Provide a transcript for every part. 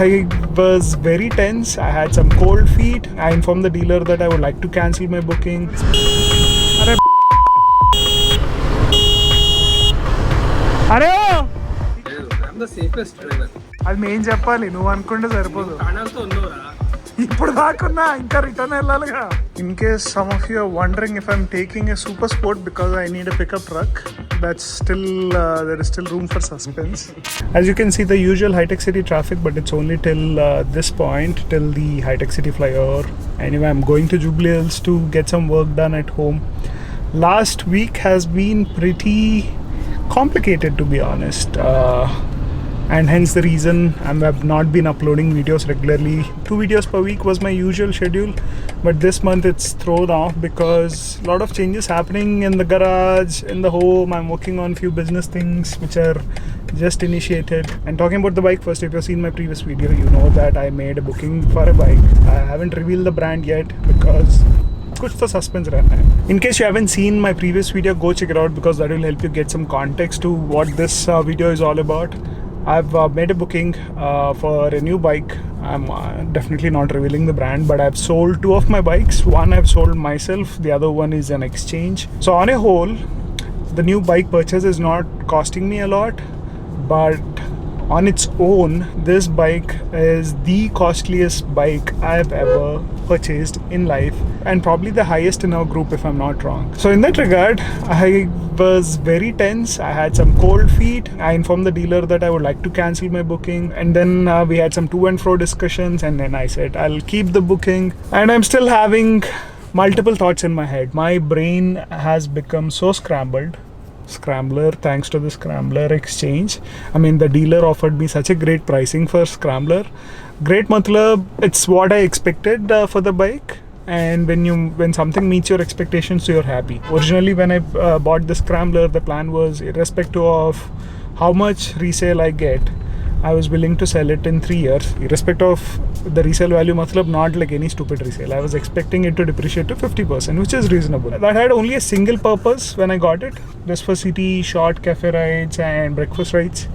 I was very tense. I had some cold feet. I informed the dealer that I would like to cancel my booking. I'm the safest driver. అది నేను చెప్పాలి, నువ్వు అనుకుంటే సరిపోదు. ఇప్పుడు దాకున్నా ఇంకా return వెళ్ళాలిగా. In case some of you are wondering if I'm taking a super sport because I need a pickup truck, that's still there is still room for suspense. As you can see, the usual high-tech city traffic, but it's only till this point, till the high-tech city flyover. Anyway, I'm going to Jubilee Hills to get some work done at home. Last week has been pretty complicated, to be honest, and hence the reason I've not been uploading videos regularly. 2 videos per week was my usual schedule, but this month it's thrown off because a lot of changes happening in the garage, in the home. I'm working on few business things which are just initiated. And talking about the bike first, if you've seen my previous video, you know that I made a booking for a bike. I haven't revealed the brand yet because कुछ तो suspense रहना है. In case you haven't seen my previous video, go check it out because that will help you get some context to what this video is all about. I've made a booking for a new bike. I'm definitely not revealing the brand, but I've sold 2 of my bikes. One I've sold myself, the other one is an exchange. So on a whole, the new bike purchase is not costing me a lot, but on its own, this bike is the costliest bike I've ever purchased in life, and probably the highest in our group if I'm not wrong. So in that regard, I was very tense. I had some cold feet. I informed the dealer that I would like to cancel my booking, and then we had some to and fro discussions, and then I said I'll keep the booking, and I'm still having multiple thoughts in my head. My brain has become so scrambler, thanks to the Scrambler exchange. I mean, the dealer offered me such a great pricing for Scrambler. Great matlab, it's what I expected for the bike, and when something meets your expectations, so you're happy. Originally when I bought the Scrambler, the plan was, irrespective of how much resale I get, I was willing to sell it in 3 years, irrespective of the resale value. Matlab, not like any stupid resale. I was expecting it to depreciate to 50%, which is reasonable. That had only a single purpose when I got it, just for city short cafe rides and breakfast rides.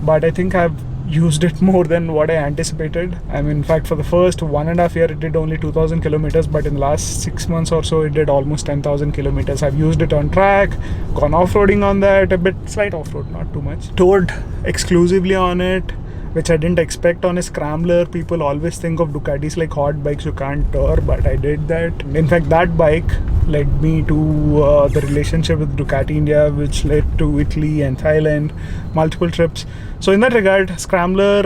But I think I've used it more than what I anticipated. I mean, in fact, for the first 1.5 years, it did only 2,000 kilometers, but in the last 6 months or so, it did almost 10,000 kilometers. I've used it on track, gone off-roading on that, a bit slight off-road, not too much. Toured exclusively on it, which I didn't expect on a Scrambler. People always think of Ducatis like hot bikes you can't tour, but I did that. In fact, that bike led me to the relationship with Ducati India, which led to Italy and Thailand, multiple trips. So in that regard, Scrambler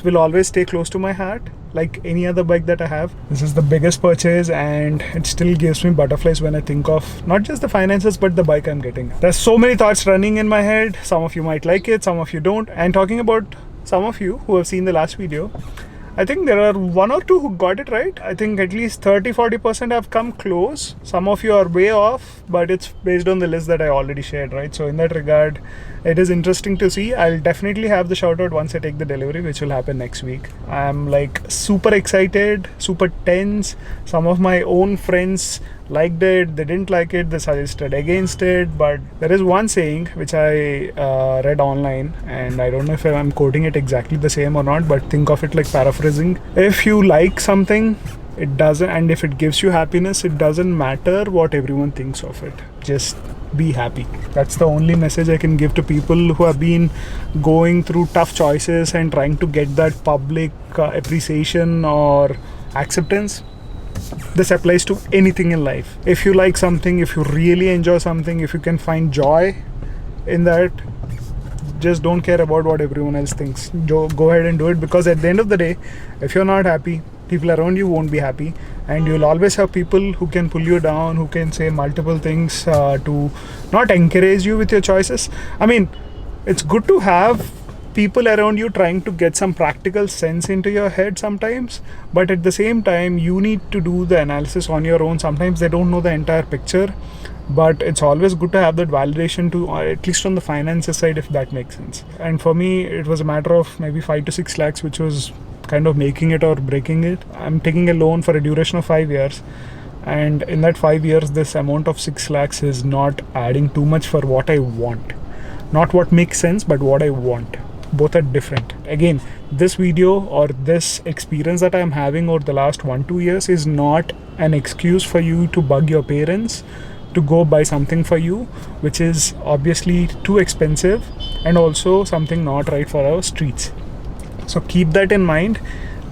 will always stay close to my heart, like any other bike that I have. This is the biggest purchase, and it still gives me butterflies when I think of not just the finances but the bike I'm getting. There's so many thoughts running in my head. Some of you might like it, some of you don't. And talking about some of you who have seen the last video, I think there are 1 or 2 who got it right. I think at least 30-40% have come close. Some of you are way off, but it's based on the list that I already shared, right? So in that regard, it is interesting to see. I'll definitely have the shout out once I take the delivery, which will happen next week. I'm like super excited, super tense. Some of my own friends liked it, they didn't like it, they suggested against it. But there is one saying which I read online, and I don't know if I'm quoting it exactly the same or not, but think of it like paraphrasing. If you like something, it doesn't, and if it gives you happiness, it doesn't matter what everyone thinks of it. Just be happy. That's the only message I can give to people who have been going through tough choices and trying to get that public appreciation or acceptance. This applies to anything in life. If you like something, if you really enjoy something, if you can find joy in that, just don't care about what everyone else thinks. Go ahead and do it, because at the end of the day, if you're not happy, people around you won't be happy, and you'll always have people who can pull you down, who can say multiple things to not encourage you with your choices. I mean, it's good to have people around you trying to get some practical sense into your head sometimes, but at the same time, you need to do the analysis on your own. Sometimes they don't know the entire picture, but it's always good to have that validation to, at least on the finances side, if that makes sense. And for me, it was a matter of maybe 5 to 6 lakhs, which was kind of making it or breaking it. I'm taking a loan for a duration of 5 years, and in that 5 years, this amount of 6 lakhs is not adding too much for what I want. Not what makes sense, but what I want. Both are different. Again, this video or this experience that I'm having over the last 1-2 years is not an excuse for you to bug your parents to go buy something for you, which is obviously too expensive and also something not right for our streets. So keep that in mind.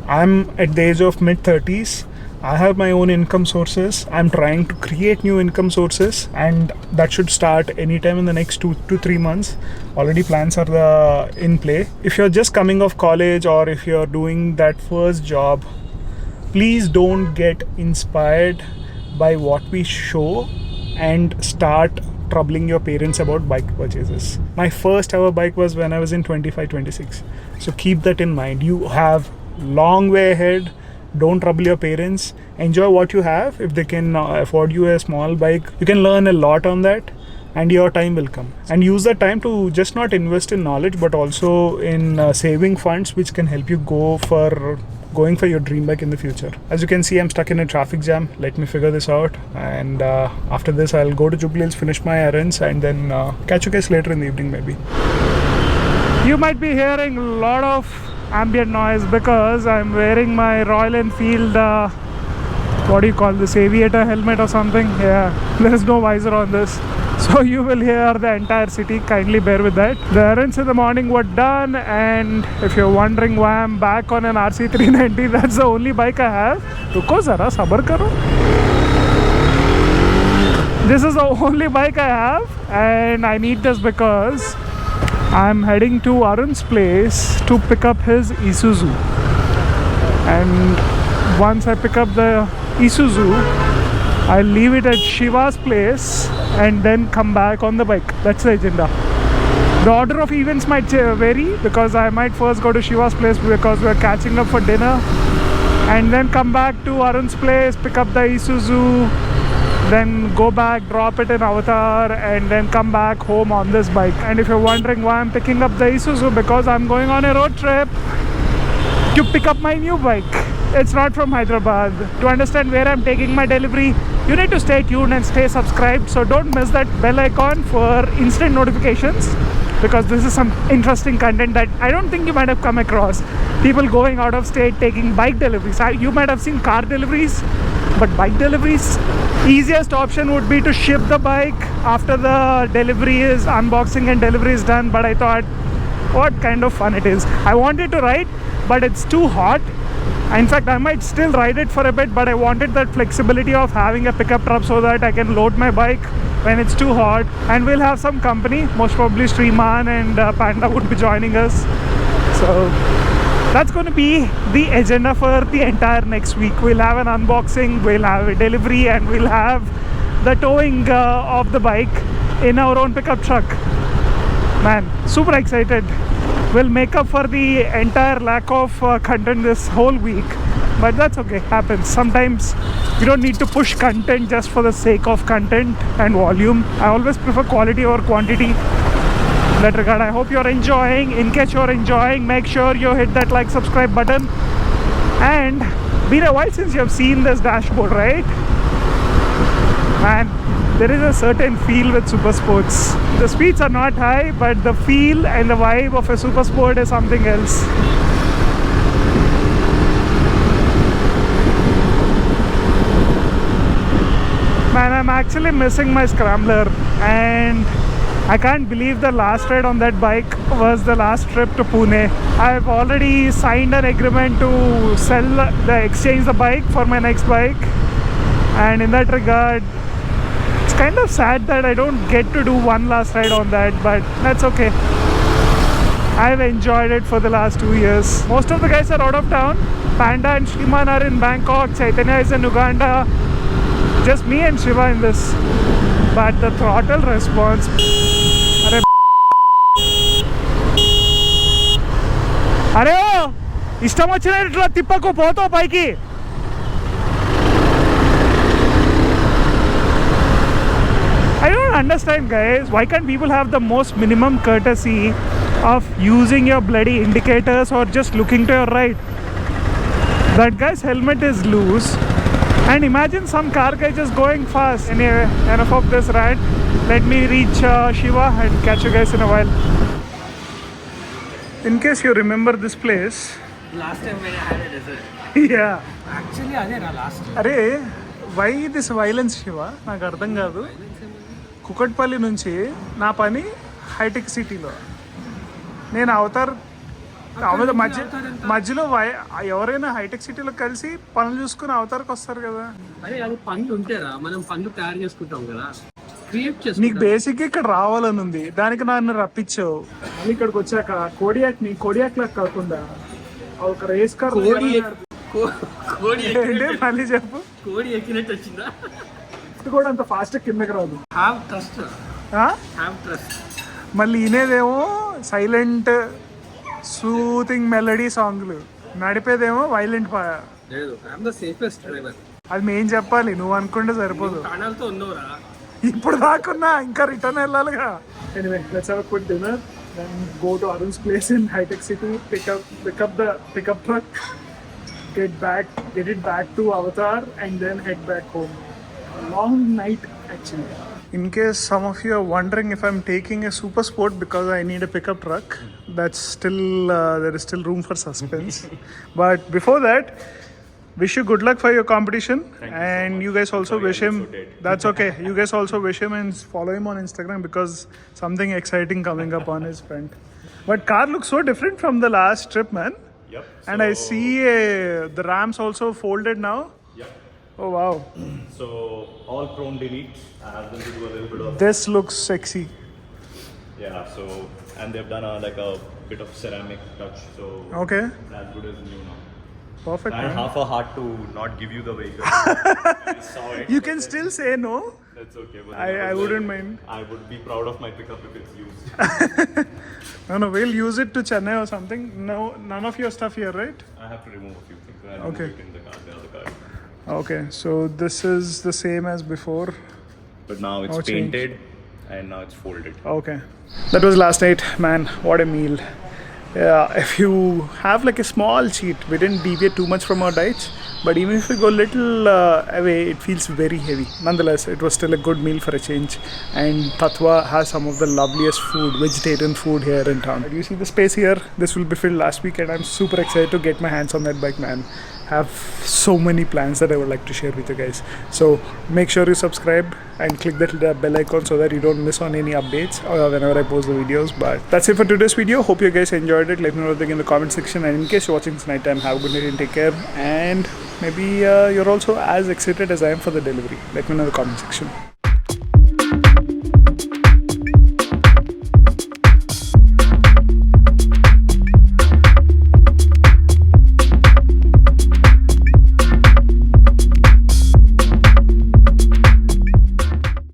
I'm at the age of mid-30s. I have my own income sources. I'm trying to create new income sources, and that should start anytime in the next 2 to 3 months. Already plans are in play. If you're just coming off college or if you're doing that first job, please don't get inspired by what we show and start troubling your parents about bike purchases. My first ever bike was when I was in 25-26. So keep that in mind. You have long way ahead. Don't trouble your parents. Enjoy what you have. If they can afford you a small bike, you can learn a lot on that, and your time will come. And use that time to just not invest in knowledge, but also in saving funds, which can help you going for your dream bike in the future. As you can see, I'm stuck in a traffic jam. Let me figure this out, and after this I'll go to Jubilee Hills, finish my errands, and then catch you guys later in the evening maybe. You might be hearing a lot of ambient noise because I'm wearing my Royal Enfield what do you call this, aviator helmet or something. Yeah, there is no visor on this, so you will hear the entire city. Kindly bear with that. The errands in the morning were done, and if you're wondering why I'm back on an RC390, that's the only bike I have. Ruko zara, sabar karo. This is the only bike I have, and I need this because I'm heading to Arun's place to pick up his ISUZU. And once I pick up the ISUZU, I'll leave it at Shiva's place and then come back on the bike. That's the agenda. The order of events might vary because I might first go to Shiva's place because we're catching up for dinner, and then come back to Arun's place, pick up the ISUZU, then go back, drop it in Avatar, and then come back home on this bike. And if you're wondering why I'm picking up the ISUZU, because I'm going on a road trip to pick up my new bike. It's not from Hyderabad. To understand where I'm taking my delivery, you need to stay tuned and stay subscribed. So don't miss that bell icon for instant notifications, because this is some interesting content that I don't think you might have come across. People going out of state taking bike deliveries. You might have seen car deliveries, but bike deliveries, easiest option would be to ship the bike after the delivery is unboxing and delivery is done. But I thought, what kind of fun it is. I wanted to ride, but it's too hot. In fact, I might still ride it for a bit, but I wanted that flexibility of having a pickup truck so that I can load my bike when it's too hot. And we'll have some company. Most probably Sriman and Panda would be joining us. So that's going to be the agenda for the entire next week. We'll have an unboxing, we'll have a delivery, and we'll have the towing of the bike in our own pickup truck. Man, super excited. We'll make up for the entire lack of content this whole week, but that's okay, happens. Sometimes you don't need to push content just for the sake of content and volume. I always prefer quality over quantity. In that regard, I hope you're enjoying. In case you're enjoying, make sure you hit that like, subscribe button. And been a while since you have seen this dashboard, right? Man, there is a certain feel with super sports. The speeds are not high, but the feel and the vibe of a super sport is something else. Man, I'm actually missing my scrambler, and I can't believe the last ride on that bike was the last trip to Pune. I've already signed an agreement to exchange the bike for my next bike, and in that regard, it's kind of sad that I don't get to do one last ride on that, but that's okay. I've enjoyed it for the last 2 years. Most of the guys are out of town. Panda and Shriman are in Bangkok, Chaitanya is in Uganda, just me and Shiva in this. But the throttle response, అరే ఇష్టం వచ్చినట్లా తిప్పకు పోతావు పైకి. I don't understand, guys. Why can't people have the most minimum courtesy of using your bloody indicators or just looking to your right? That guy's helmet is loose, and imagine some car guy just going fast. Anyway, enough of this rant. Let me reach Shiva and catch you guys in a while. In case you remember this place, Last time when I had a dessert. yeah. Actually, అదే రా last అరే why this violence Shiva నాకు అర్థం కాదు. కుకట్పల్లి నుంచి నా పని hitech సిటీలో, నేను అవతార్ మధ్యలో ఎవరైనా హైటెక్ సిటీలో కలిసి పనులు చూసుకుని అవతార్కి వస్తారు కదా. అరే అది పండ్లు ఉంటారా, మనం పండ్లు తయారు చేసుకుంటాం కదా, క్రియేట్ నీకు చేసుకుంటాం. బేసిక్ ఇక్కడ రావాలని ఉంది, దానికి నన్ను రప్పించావు. మళ్ళీ ఇక్కడికి వచ్చాక కోడియాక్ లాగా కాకుండా ఒక రేస్ కార్ కోడి మళ్ళీ చెప్పు. కోడి ఎక్కినట్టు వచ్చిందా? ఇది కూడా అంత ఫాస్ట్ కిందకి రాదు. Have trust, have trust. మళ్ళీ వినేదేమో సైలెంట్ సూతింగ్ మెలడీ సాంగ్లు, నడిపేదేమో వైలెంట్. లేదు, ఐఎమ్ ద సేఫెస్ట్ డ్రైవర్. అది మేం చెప్పాలి, నువ్వు అనుకుంటే సరిపోదు. ప్రాణాలతో ఉన్నవరా. ఇప్పుడు దాకున్నా ఇంకా రిటర్న్ వెళ్ళాలిగా. Anyway, let's have a quick dinner, then go to Arun's place in Hitech City, pickup truck, get it back to Avatar and then head back home. A long night actually. In case some of you are wondering if I'm taking a super sport because I need a pickup truck, that's still there is still room for suspense. But before that, wish you good luck for your competition. And you guys also wish him. That's okay. You guys also wish him and follow him on Instagram because something exciting coming up on his front. But car looks so different from the last trip, man. Yep. And I see the Rams also folded now. Yep. Oh wow. So all prone delete. I have them to do a little bit of. This looks sexy. Yeah. So and they've done like a bit of ceramic touch. So Okay. as good as new now. Perfect. I had Man. half a heart to not give you the vehicle. I saw it. You can still say no. That's okay. But I then was wouldn't like, mind. I would be proud of my pickup if it's used. No, we'll use it to Chennai or something. No, none of your stuff here, right? I have to remove a few things. I'll Okay. remove it in the car, the other car. Okay, so this is the same as before. But now it's No change. painted and now it's folded. Okay. That was last night, man. What a meal. Yeah, if you have like a small cheat, we didn't deviate too much from our diets, but even if we go little away, it feels very heavy. Nonetheless, it was still a good meal for a change. And Tatwa has some of the loveliest food, vegetarian food here in town. You see the space here? This will be filled last week, and I'm super excited to get my hands on that bike, man. Have so many plans that I would like to share with you guys. So make sure you subscribe and click that bell icon so that you don't miss on any updates whenever I post the videos. But that's it for today's video. Hope you guys enjoyed it. Let me know what you think in the comment section. And in case you're watching this night time, have a good night and take care. And maybe you're also as excited as I am for the delivery. Let me know in the comment section.